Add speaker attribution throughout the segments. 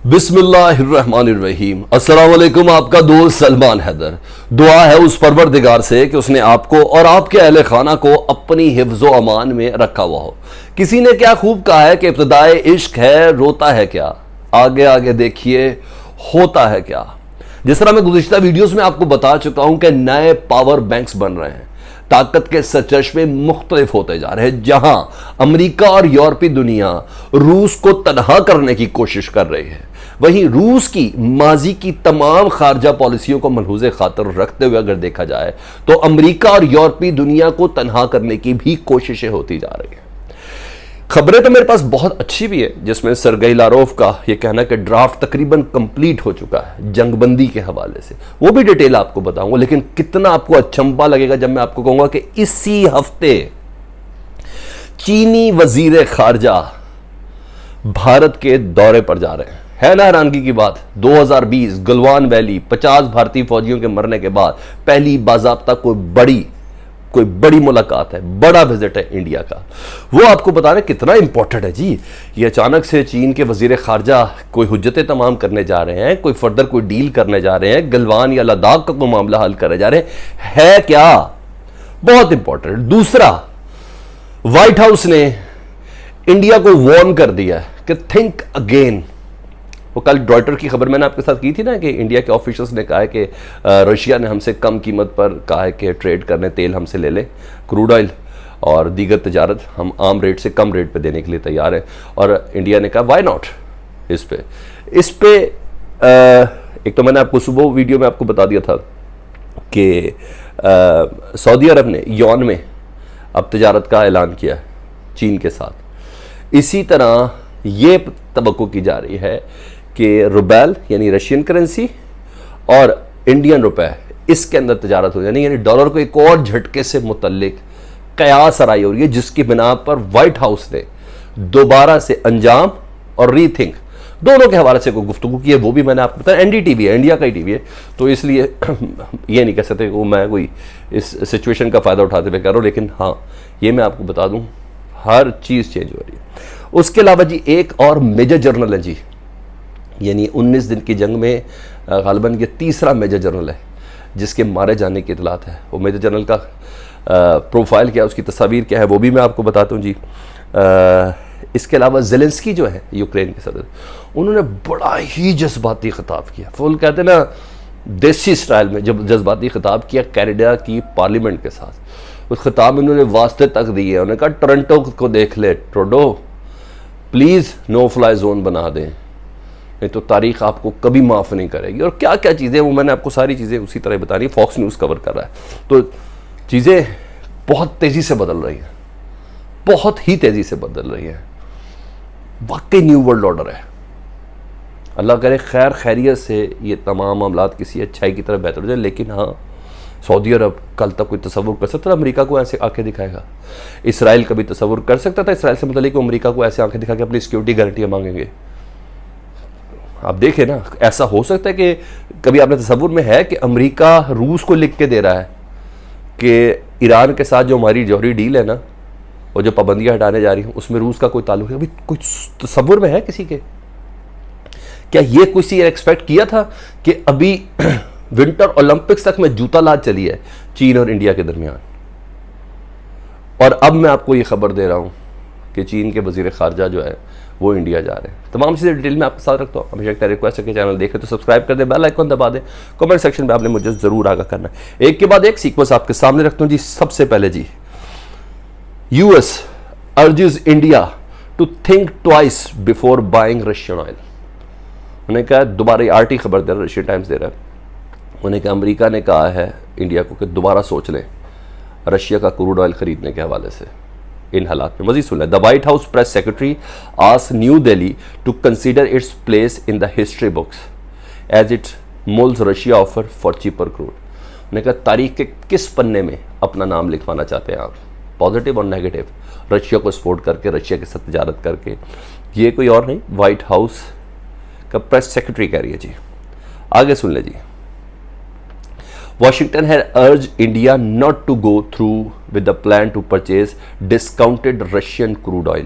Speaker 1: बिस्मिल्लाहिर्रहमानिर्रहीम। अस्सलाम वालेकुम। आपका दोस्त सलमान हैदर। दुआ है उस परवरदिगार से कि उसने आपको और आपके अहले खाना को अपनी हिफ्ज़ो अमान में रखा हुआ हो। किसी ने क्या खूब कहा है कि इब्तिदाए इश्क है रोता है क्या, आगे आगे देखिए होता है क्या। जिस तरह मैं गुज़िश्ता वीडियोस में आपको बता चुका हूं कि नए पावर बैंक्स बन रहे हैं, ताकत के सरचश्मे मुख्तलिफ होते जा रहे हैं। जहां अमेरिका और यूरोपीय दुनिया रूस को तनहा करने की कोशिश कर रही है, वहीं रूस की माजी की तमाम खारजा पॉलिसियों को मलहूज़े खातर रखते हुए अगर देखा जाए तो अमेरिका और यूरोपीय दुनिया को तनहा करने की भी कोशिशें होती जा रही हैं। खबरें तो मेरे पास बहुत अच्छी भी है, जिसमें सरगई लारोव का यह कहना कि ड्राफ्ट तकरीबन कंप्लीट हो चुका है जंगबंदी के हवाले से, वो भी डिटेल आपको बताऊंगा। लेकिन कितना आपको अचंभा लगेगा जब मैं आपको कहूंगा कि इसी हफ्ते चीनी वजीर खारजा भारत के दौरे पर जा रहे हैं। है ना हैरानगी की बात, 2020 गलवान वैली 50 भारतीय फौजियों के मरने के बाद पहली बाज़ाब्ता कोई बड़ी मुलाकात है, बड़ा विजिट है इंडिया का। वो आपको बता रहे कितना इंपॉर्टेंट है जी। ये अचानक से चीन के वजीर खारजा कोई हुज्जतें तमाम करने जा रहे हैं, कोई फर्दर कोई डील करने जा रहे हैं, गलवान या लद्दाख का कोई मामला हल करने जा रहे हैं, है क्या, बहुत इंपॉर्टेंट। दूसरा, व्हाइट हाउस ने इंडिया को वार्न कर दिया कि थिंक अगेन। वो कल रॉयटर की खबर मैंने आपके साथ की थी ना कि इंडिया के ऑफिशियल्स ने कहा है कि रशिया ने हमसे कम कीमत पर कहा है कि ट्रेड करने, तेल हमसे ले ले, क्रूड ऑयल और दीगर तजारत हम आम रेट से कम रेट पे देने के लिए तैयार हैं। और इंडिया ने कहा वाई नॉट। इस पे एक तो मैंने आपको सुबह वीडियो में आपको बता दिया था कि सऊदी अरब ने यौन में अब तजारत का ऐलान किया है चीन के साथ। इसी तरह ये तवक्को की जा रही है कि रुबेल यानी रशियन करेंसी और इंडियन रुपए, इसके अंदर तजारत हो जानी, यानी डॉलर को एक और झटके से मुतल्लिक कयास आराई हो रही है, जिसकी बिना पर व्हाइट हाउस ने दोबारा से अंजाम और रीथिंक दोनों के हवाले से कोई गुफ्तगू की है। वो भी मैंने आपको बताया, एनडीटीवी है, इंडिया का ही टीवी है, तो इसलिए ये नहीं कह सकते कि मैं कोई इस सिचुएशन का फ़ायदा उठाते हुए कर रहा हूँ। लेकिन हाँ, ये मैं आपको बता दूँ, हर चीज़ चेंज हो रही है। उसके अलावा जी एक और मेजर जनरल है जी, यानी 19 दिन की जंग में गालिबन ये तीसरा मेजर जनरल है जिसके मारे जाने की इतलात है। वो मेजर जनरल का प्रोफाइल क्या है, उसकी तस्वीर क्या है, वो भी मैं आपको बताता हूँ जी। इसके अलावा ज़ेलेंस्की जो है यूक्रेन के सदर, उन्होंने बड़ा ही जज्बाती खिताब किया। फुल कहते ना देसी स्टाइल में जब जज्बाती खिताब किया कनाडा की पार्लियामेंट के साथ। उस खिताब में उन्होंने वास्ते तक दिए, उन्होंने कहा टोरंटो को देख ले Trudeau, please no fly zone बना दें, नहीं तो तारीख आपको कभी माफ़ नहीं करेगी। और क्या क्या चीज़ें, वो मैंने आपको सारी चीज़ें उसी तरह बता रही। फॉक्स न्यूज़ कवर कर रहा है, तो चीज़ें बहुत तेज़ी से बदल रही हैं, बहुत ही तेज़ी से बदल रही हैं। वाकई न्यू वर्ल्ड ऑर्डर है। अल्लाह करे खैर खैरियत से ये तमाम मामलात किसी अच्छाई की तरफ बेहतर हो जाए। लेकिन हाँ, सऊदी अरब कल तक कोई तसव्वुर कर सकता था अमेरिका को ऐसे आंखें दिखाएगा? इसराइल कभी तसव्वुर कर सकता था इसराइल से मतलब अमेरिका को ऐसे आंखें दिखा के अपनी सिक्योरिटी गारंटियाँ मांगेंगे? आप देखें ना, ऐसा हो सकता है कि कभी आपने तसव्वुर में है कि अमेरिका रूस को लिख के दे रहा है कि ईरान के साथ जो हमारी जौहरी डील है ना, वो जो पाबंदियां हटाने जा रही हैं, उसमें रूस का कोई ताल्लुक है? अभी कुछ तसव्वुर में है किसी के? क्या ये किसी एक्सपेक्ट किया था कि अभी विंटर ओलंपिक्स तक में जूता लाद चली है चीन और इंडिया के दरमियान? और अब मैं आपको ये खबर दे रहा हूं कि चीन के वजीर खारजा जो है वो इंडिया जा रहे हैं। तमाम चीज़ें डिटेल में आपके साथ रखता हूँ। हमेशा एक रिक्वेस्ट है कि चैनल देखें तो सब्सक्राइब कर दें, बेल आइकन दबा दें, कमेंट सेक्शन में आपने मुझे ज़रूर आगाह करना है। एक के बाद एक सीक्वेंस आपके सामने रखता हूँ जी। सबसे पहले ji, US urges India to think twice before buying Russian oil. उन्होंने कहा, दोबारा आरटी खबर दे रहा है, रशियन टाइम्स दे रहा है, उन्होंने कहा अमेरिका ने कहा है इंडिया को कि दोबारा सोच लें रशिया का क्रूड ऑयल खरीदने के हवाले से इन हालात में। मजीद सुन लें। The White House press secretary asked New Delhi to consider its place in the history books as it mulls Russia offer for cheaper crude. उन्होंने कहा तारीख के किस पन्ने में अपना नाम लिखवाना चाहते हैं आप, पॉजिटिव और नेगेटिव, रशिया को सपोर्ट करके, रशिया के साथ तजारत करके? ये कोई और नहीं, वाइट हाउस का प्रेस सेक्रेटरी कह रही है जी। आगे सुन ले जी। Washington had urged India not to go through with the plan to purchase discounted Russian crude oil.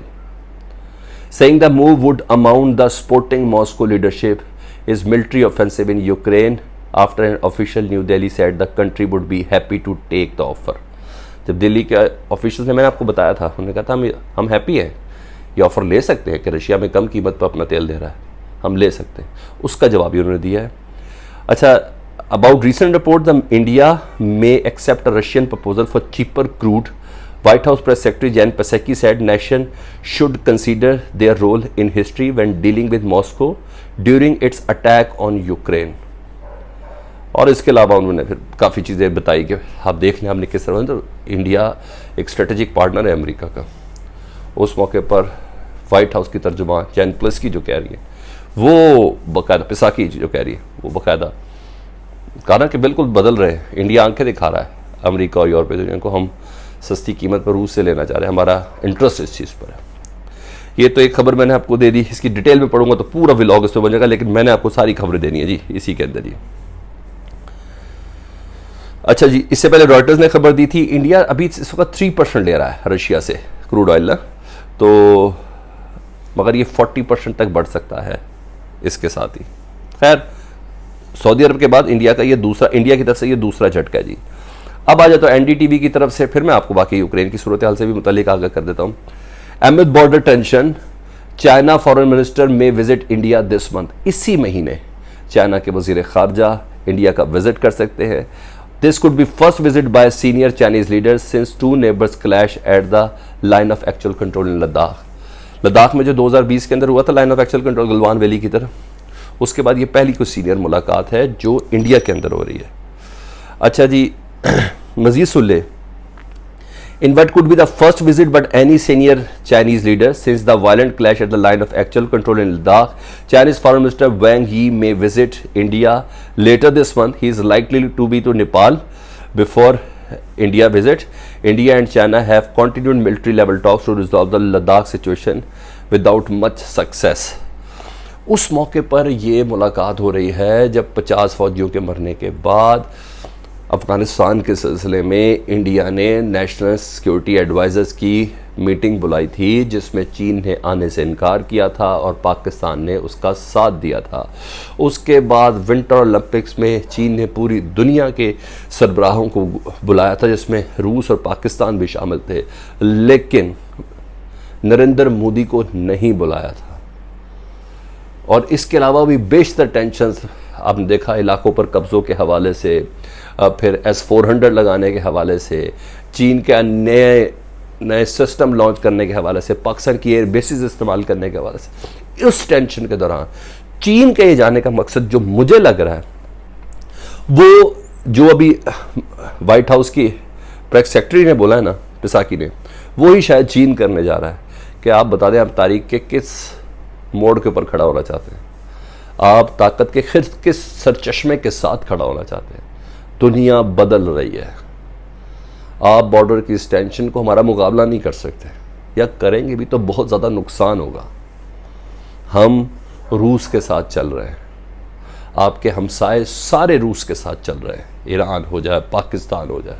Speaker 1: saying the move would amount the supporting Moscow leadership is military offensive in Ukraine after an official New Delhi said the country would be happy to take the offer. जब दिल्ली के official ने, मैंने आपको बताया था, उन्होंने कहा था हम हैप्पी हैं, ये ऑफ़र ले सकते हैं कि रशिया में कम कीमत पर अपना तेल दे रहा है, हम ले सकते हैं, उसका जवाब भी उन्होंने दिया है। अच्छा, about recent report the India may accept a Russian proposal for cheaper crude, White House Press Secretary Jen Psaki said nation should consider their role in history when dealing with Moscow during its attack on Ukraine. और इसके अलावा उन्होंने फिर काफ़ी चीज़ें बताई कि आप देख लें हमने किस तरह, तो इंडिया एक स्ट्रेटेजिक पार्टनर है अमेरिका का। उस मौके पर वाइट हाउस की तर्जुमा जैन प्लस्की जो कह रही है, वो बाकायदा पिसाकी जो कह रही है, वो बाकायदा कारण कि बिल्कुल बदल रहे हैं। इंडिया आंखें दिखा रहा है अमेरिका और यूरोपीय यूनियन को, हम सस्ती कीमत पर रूस से लेना चाह रहे हैं, हमारा इंटरेस्ट इस चीज़ पर है। ये तो एक खबर मैंने आपको दे दी, इसकी डिटेल में पढ़ूंगा तो पूरा व्लॉग इस पर बनेगा, लेकिन मैंने आपको सारी खबरें देनी है जी इसी के अंदर ही। अच्छा जी, इससे पहले रॉयटर्स ने खबर दी थी इंडिया अभी इस वक्त 3% ले रहा है रशिया से क्रूड ऑयल ना, तो मगर ये 40% तक बढ़ सकता है इसके साथ ही। खैर, सऊदी अरब के बाद इंडिया का ये दूसरा, इंडिया की तरफ से ये दूसरा झटका है जी। अब आ जाए तो एनडीटीवी की तरफ से, फिर मैं आपको बाकी यूक्रेन की सूरत हाल से भी मुतालिक आगाह कर देता हूँ। Amit border tension, China foreign minister में विजिट इंडिया दिस मंथ। इसी महीने चाइना के वजीर खारजा इंडिया का विजिट कर सकते हैं। This could be first visit bye senior Chinese leaders since to neighbours clash at the line of actual control इन लद्दाख। लद्दाख में जो 2020 के अंदर हुआ था line of actual control Galwan valley की तरफ, उसके बाद ये पहली कुछ सीनियर मुलाकात है जो इंडिया के अंदर हो रही है। अच्छा जी, मजीद सुन ले, in what could be the first visit but any senior Chinese leader since the violent clash at the line of actual control in Ladakh. Chinese Foreign Minister Wang Yi may visit India later this month. He is likely to be to Nepal before India visit. India and China have continued military level talks to resolve the Ladakh situation without much success. उस मौके पर ये मुलाकात हो रही है जब 50 फौजियों के मरने के बाद अफ़गानिस्तान के सिलसिले में इंडिया ने नेशनल सिक्योरिटी एडवाइज़र्स की मीटिंग बुलाई थी, जिसमें चीन ने आने से इनकार किया था और पाकिस्तान ने उसका साथ दिया था। उसके बाद विंटर ओलंपिक्स में चीन ने पूरी दुनिया के सरबराहों को बुलाया था, जिसमें रूस और पाकिस्तान भी शामिल थे, लेकिन नरेंद्र मोदी को नहीं बुलाया था। और इसके अलावा भी बेशतर टेंशन्स आपने देखा इलाकों पर कब्ज़ों के हवाले से, फिर S-400 लगाने के हवाले से, चीन के नए सिस्टम लॉन्च करने के हवाले से, पाकिस्तान की एयर बेसिस इस्तेमाल करने के हवाले से, उस टेंशन के दौरान चीन के ये जाने का मकसद जो मुझे लग रहा है, वो जो अभी वाइट हाउस की प्रेस सेक्रेटरी ने बोला है ना, पिसाकी ने, वो ही शायद चीन करने जा रहा है कि आप बता दें आप तारीख के किस मोड़ के ऊपर खड़ा होना चाहते हैं, आप ताकत के किस सरचश्मे के साथ खड़ा होना चाहते हैं। दुनिया बदल रही है, आप बॉर्डर की इस टेंशन को हमारा मुकाबला नहीं कर सकते, या करेंगे भी तो बहुत ज़्यादा नुकसान होगा। हम रूस के साथ चल रहे हैं, आपके हमसाए सारे रूस के साथ चल रहे हैं, ईरान हो जाए, पाकिस्तान हो जाए,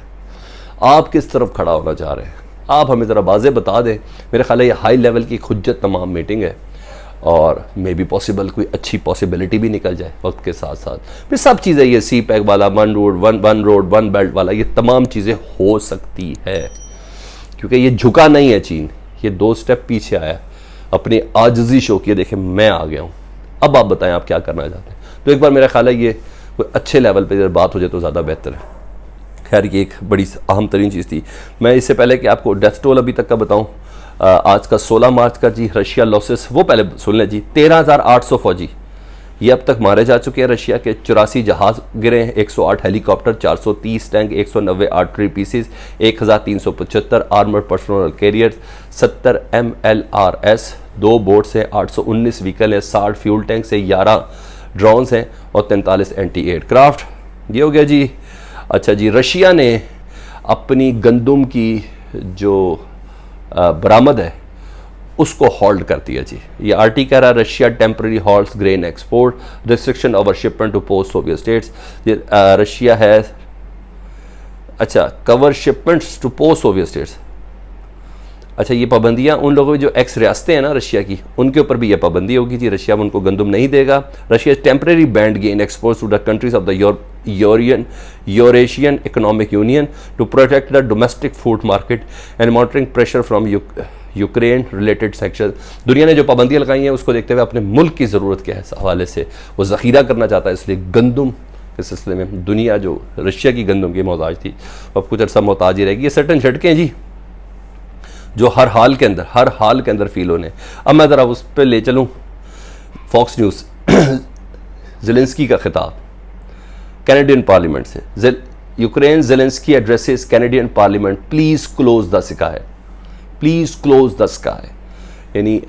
Speaker 1: आप किस तरफ खड़ा होना चाह रहे हैं, आप हमें ज़रा वाज़े बता दें। मेरे ख्याल है ये हाई लेवल की खुज्जत तमाम मीटिंग है और मे बी पॉसिबल कोई अच्छी पॉसिबिलिटी भी निकल जाए वक्त के साथ साथ। फिर सब चीज़ें, ये सी पैक वाला, वन रोड वन बेल्ट वाला, ये तमाम चीज़ें हो सकती है, क्योंकि ये झुका नहीं है चीन, ये 2 स्टेप पीछे आया, अपनी आजिज़ी शो की, देखें मैं आ गया हूँ, अब आप बताएं आप क्या करना चाहते हैं। तो एक बार मेरा ख्याल है ये कोई अच्छे लेवल पर बात हो जाए तो ज़्यादा बेहतर है। खैर, ये एक बड़ी अहम तरीन चीज़ थी। मैं इससे पहले कि आपको डेथ टोल अभी तक का बताऊँ, आज का 16 मार्च का जी रशिया लॉसेस, वो पहले सुन लें जी। 13,800 फौजी ये अब तक मारे जा चुके हैं रशिया के। 84 जहाज़ गिरे हैं, 108 helicopter, 430 tank, 190 artery pieces, 1375 armoured personal carriers, 70 MLRS, 2 boats हैं, 819 व्हीकल हैं, 60 फ्यूल टैंक्स हैं, 11 ड्रोन्स हैं और 43 एंटी एयरक्राफ्ट। ये हो गया जी। अच्छा जी, रशिया ने अपनी गंदम की जो बरामद है उसको होल्ड कर दिया जी। ये आरटी कह रहा है Russia temporary holds grain export, restriction over shipment to post Soviet states. ये रशिया है, अच्छा, cover shipments to post Soviet states. अच्छा, ये पाबंदियां उन लोगों की जो एक्स रियासतें हैं ना रशिया की, उनके ऊपर भी ये पाबंदी होगी जी। रशिया उनको गंदम नहीं देगा। Russia temporary bans grain export to the countries of the Eurasian Economic Union to protect the domestic food market and mounting pressure from Ukraine related sanctions. दुनिया ने जो पाबंदियां लगाई हैं उसको देखते हुए अपने मुल्क की ज़रूरत के हवाले से वो ज़ख़ीरा करना चाहता है, इसलिए गंदम के सिलसिले में दुनिया जो रशिया की गंदम की मोहताज थी अब कुछ अर्सा मोहताज ही रहेगी। ये सर्टन झटके जी जो हर हाल के अंदर फील होने। अब मैं ज़रा उस पर ले चलूँ, फॉक्स न्यूज़ ज़ेलेंस्की का खिताब कैनेडियन पार्लियामेंट से। Ukraine Zelensky addresses Canadian parliament, please close the sky, please close the sky. यानी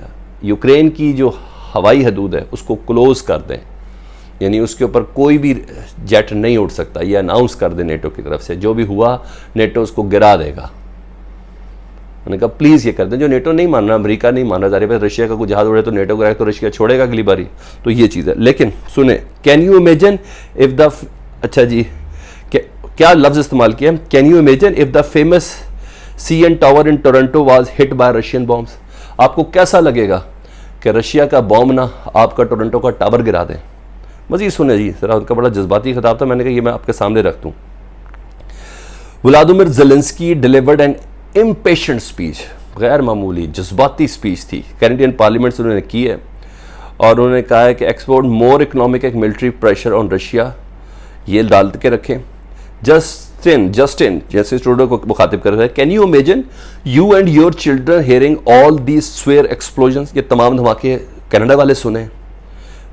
Speaker 1: यूक्रेन की जो हवाई हदूद है उसको क्लोज कर दें, यानी उसके ऊपर कोई भी जेट नहीं उड़ सकता। ये अनाउंस कर दे नेटो की तरफ से, जो भी हुआ नेटो उसको गिरा देगा। मैंने कहा प्लीज़ ये कर दें। जो नेटो नहीं मान रहा, अमेरिका नहीं मान रहा, ज़ाहिर है रशिया का कोई जहाज उड़े तो नेटो गिराए तो रशिया छोड़ेगा अगली बारी, तो ये चीज़ है। लेकिन सुने, can you imagine if the, अच्छा जी क्या लफ्ज़ इस्तेमाल किया, can you imagine if the famous CN tower in Toronto was hit by Russian bombs. आपको कैसा लगेगा कि रशिया का बॉम्ब ना आपका टोरंटो का टावर गिरा दें। मज़ीद सुने जी, ज़रा उनका बड़ा जज्बाती खिताब था, मैंने कहा ये मैं आपके सामने रख दूँ। Vladimir Zelensky delivered an impassioned speech, गैर मामूली जज्बाती स्पीच थी, कैनेडियन पार्लियामेंट से उन्होंने की है और उन्होंने कहा है कि export more economic and military pressure on Russia, ये डाल के रखें। जस्टिन जैसे ट्रूडो को मुखातिब कर रहे हैं, can you imagine you and your children hearing all these swear explosion, ये तमाम धमाके कनाडा वाले सुने।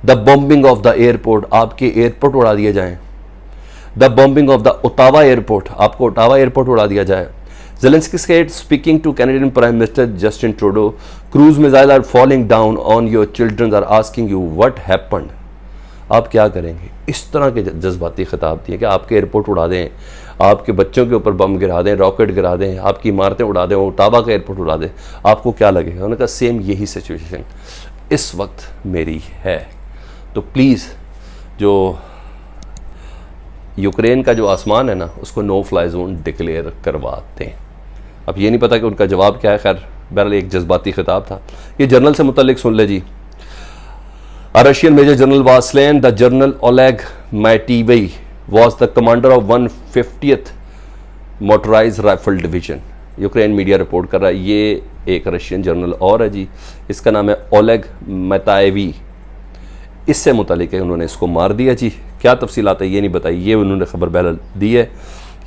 Speaker 1: The bombing of the airport, आपके एयरपोर्ट उड़ा दिए जाएं। The bombing of the Ottawa airport, आपको ओटावा एयरपोर्ट उड़ा दिया जाए। Zelensky said, speaking to Canadian Prime Minister Justin Trudeau, cruise missiles are falling down on your children are asking you what happened. आप क्या करेंगे? इस तरह के जज्बाती खिताब दिए कि आपके एयरपोर्ट उड़ा दें, आपके बच्चों के ऊपर बम गिरा दें, रॉकेट गिरा दें, आपकी इमारतें उड़ा दें, ओटावा का एयरपोर्ट उड़ा दें, आपको क्या लगेगा? उन्होंने कहा सेम यही सिचुएशन इस वक्त मेरी है। तो प्लीज़ जो यूक्रेन का जो आसमान है ना उसको नो फ्लाई जोन डिक्लेयर करवा दें। अब ये नहीं पता कि उनका जवाब क्या है, खैर बहरहाल एक जज्बाती खिताब था। ये जर्नल से मुतल्लिक सुन ले जी। A Russian Major General was slain. The General Oleg Mativey was the commander of 150th Motorized Rifle Division. Ukraine media report कर रहा है, ये एक रशियन जनरल और है जी, इसका नाम है ओलेग मैताएवी। इससे मुतालिक है उन्होंने इसको मार दिया जी। क्या तफसीलात है ये नहीं बताई, ये उन्होंने खबर बहरहाल दी है,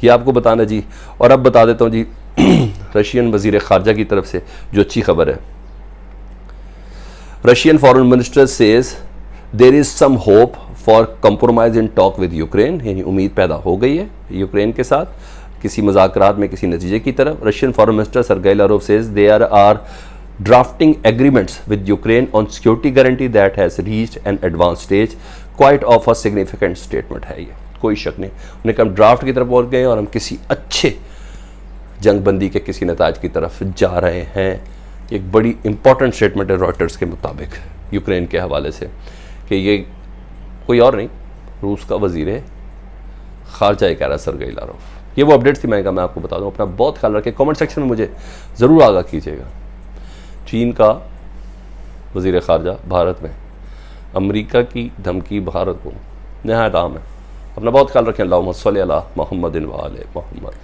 Speaker 1: ये आपको बताना जी। और अब बता देता हूँ जी रशियन वज़ीर ख़ारजा की तरफ से जो अच्छी खबर है। Russian foreign minister says there is some hope for compromise in talk with Ukraine, यानी उम्मीद पैदा हो गई है यूक्रेन के साथ किसी मुज़ाकरात में किसी नतीजे की तरफ। Russian foreign minister Sergei Lavrov says there are drafting agreements with Ukraine on security guarantee that has reached an advance stage, quite of a significant statement है ये, कोई शक नहीं। उन्हें हम ड्राफ्ट की तरफ पहुँच गए और हम किसी अच्छे जंगबंदी के किसी नताज की तरफ जा रहे हैं। एक बड़ी इंपॉर्टेंट स्टेटमेंट है रॉयटर्स के मुताबिक यूक्रेन के हवाले से कि ये कोई और नहीं, रूस का वज़ीर ख़ारजा कह रहा है सर्गेई लारोव। ये वो अपडेट्स थी, मैं आपको बता दूं। अपना बहुत ख्याल रखें, कमेंट सेक्शन में मुझे ज़रूर आगाह कीजिएगा। चीन का वज़ीर ख़ारजा भारत में, अमेरिका की धमकी भारत को नहायत आम है। अपना बहुत ख्याल रखें। अल्लाहुम्मा सल्ली अला मुहम्मदिन व आले मुहम्मद।